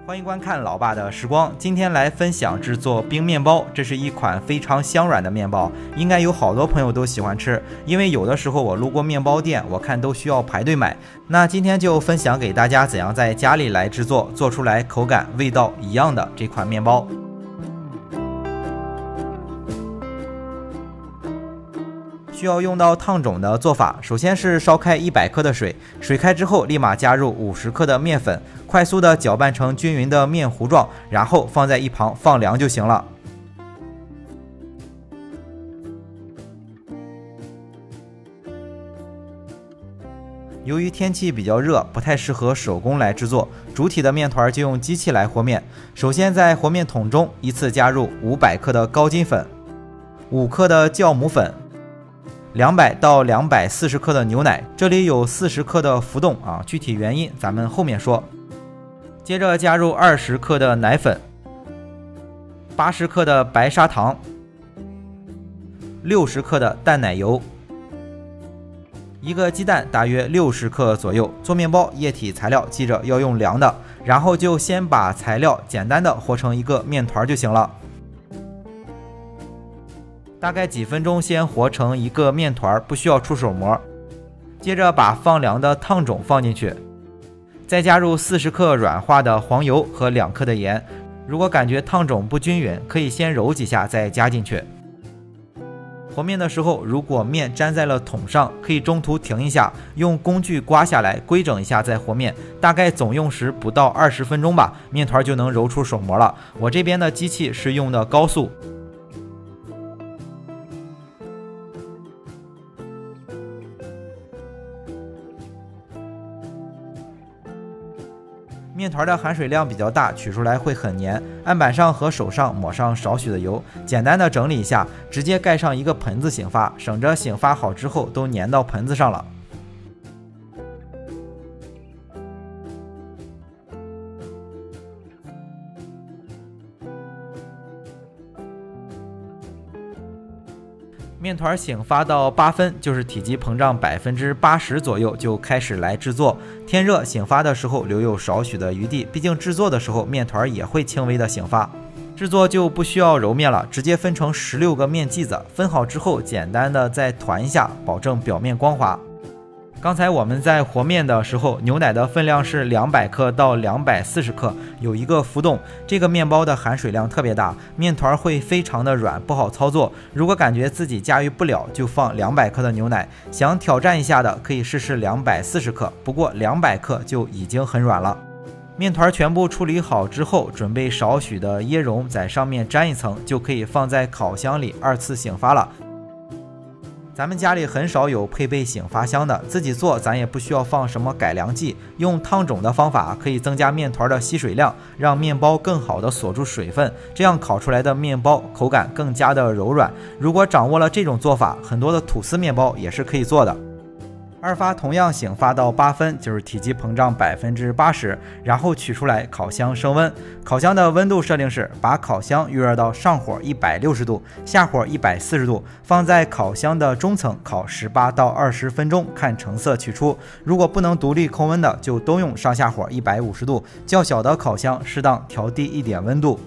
欢迎观看老爸的时光，今天来分享制作冰面包。这是一款非常香软的面包，应该有好多朋友都喜欢吃，因为有的时候我路过面包店，我看都需要排队买。那今天就分享给大家怎样在家里来制作，做出来口感味道一样的这款面包。需要用到烫种的做法，首先是烧开100克的水，水开之后立马加入50克的面粉，快速的搅拌成均匀的面糊状，然后放在一旁放凉就行了。由于天气比较热，不太适合手工来制作，主体的面团就用机器来和面。首先在和面桶中依次加入500克的高筋粉、5克的酵母粉、200到240克的牛奶，这里有40克的浮动具体原因咱们后面说。接着加入20克的奶粉、80克的白砂糖、60克的淡奶油，一个鸡蛋大约60克左右。做面包液体材料记着要用凉的，然后就先把材料简单的和成一个面团就行了。大概几分钟先和成一个面团，不需要出手模。接着把放凉的烫种放进去，再加入40克软化的黄油和2克的盐。如果感觉烫种不均匀，可以先揉几下再加进去。和面的时候，如果面粘在了桶上，可以中途停一下，用工具刮下来规整一下再和面，大概总用时不到20分钟吧，面团就能揉出手模了。我这边的机器是用的高速。面团的含水量比较大，取出来会很黏，案板上和手上抹上少许的油，简单的整理一下，直接盖上一个盆子醒发，省着醒发好之后都粘到盆子上了。面团醒发到8分，就是体积膨胀80%左右，就开始来制作。天热醒发的时候留有少许的余地，毕竟制作的时候面团也会轻微的醒发。制作就不需要揉面了，直接分成16个面剂子，分好之后简单的再团一下，保证表面光滑。刚才我们在和面的时候，牛奶的分量是200克到240克，有一个浮动。这个面包的含水量特别大，面团会非常的软，不好操作。如果感觉自己驾驭不了，就放200克的牛奶。想挑战一下的可以试试240克，不过200克就已经很软了。面团全部处理好之后，准备少许的椰蓉在上面沾一层，就可以放在烤箱里2次醒发了。咱们家里很少有配备醒发箱的，自己做咱也不需要放什么改良剂，用烫种的方法可以增加面团的吸水量，让面包更好的锁住水分，这样烤出来的面包口感更加的柔软。如果掌握了这种做法，很多的吐司面包也是可以做的。二发同样醒发到8分，就是体积膨胀80%，然后取出来烤箱升温。烤箱的温度设定是把烤箱预热到上火160度，下火140度，放在烤箱的中层烤18到20分钟，看成色取出。如果不能独立控温的，就都用上下火150度，较小的烤箱适当调低一点温度。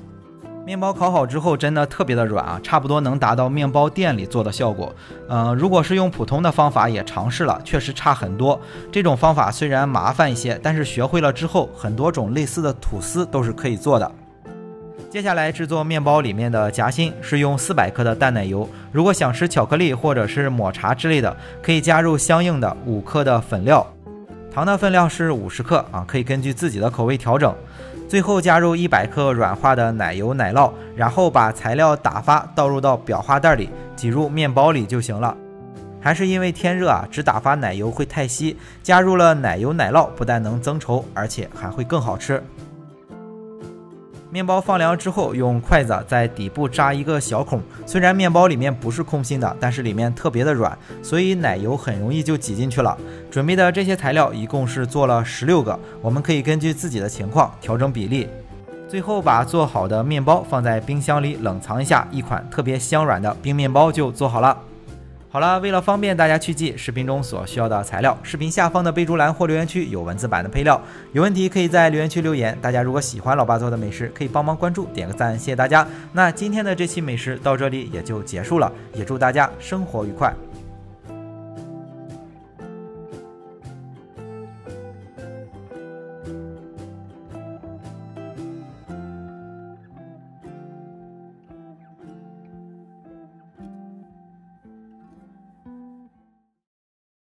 面包烤好之后真的特别的软差不多能达到面包店里做的效果。如果是用普通的方法也尝试了，确实差很多。这种方法虽然麻烦一些，但是学会了之后，很多种类似的吐司都是可以做的。接下来制作面包里面的夹心，是用400克的淡奶油。如果想吃巧克力或者是抹茶之类的，可以加入相应的5克的粉料。糖的分量是50克可以根据自己的口味调整。最后加入100克软化的奶油奶酪，然后把材料打发倒入到裱花袋里，挤入面包里就行了。还是因为天热只打发奶油会太稀，加入了奶油奶酪不但能增稠，而且还会更好吃。面包放凉之后，用筷子在底部扎一个小孔，虽然面包里面不是空心的，但是里面特别的软，所以奶油很容易就挤进去了。准备的这些材料一共是做了16个，我们可以根据自己的情况调整比例。最后把做好的面包放在冰箱里冷藏一下，一款特别香软的冰面包就做好了。好了，为了方便大家去记视频中所需要的材料，视频下方的备注栏或留言区有文字版的配料，有问题可以在留言区留言。大家如果喜欢老爸做的美食，可以帮忙关注点个赞，谢谢大家。那今天的这期美食到这里也就结束了，也祝大家生活愉快。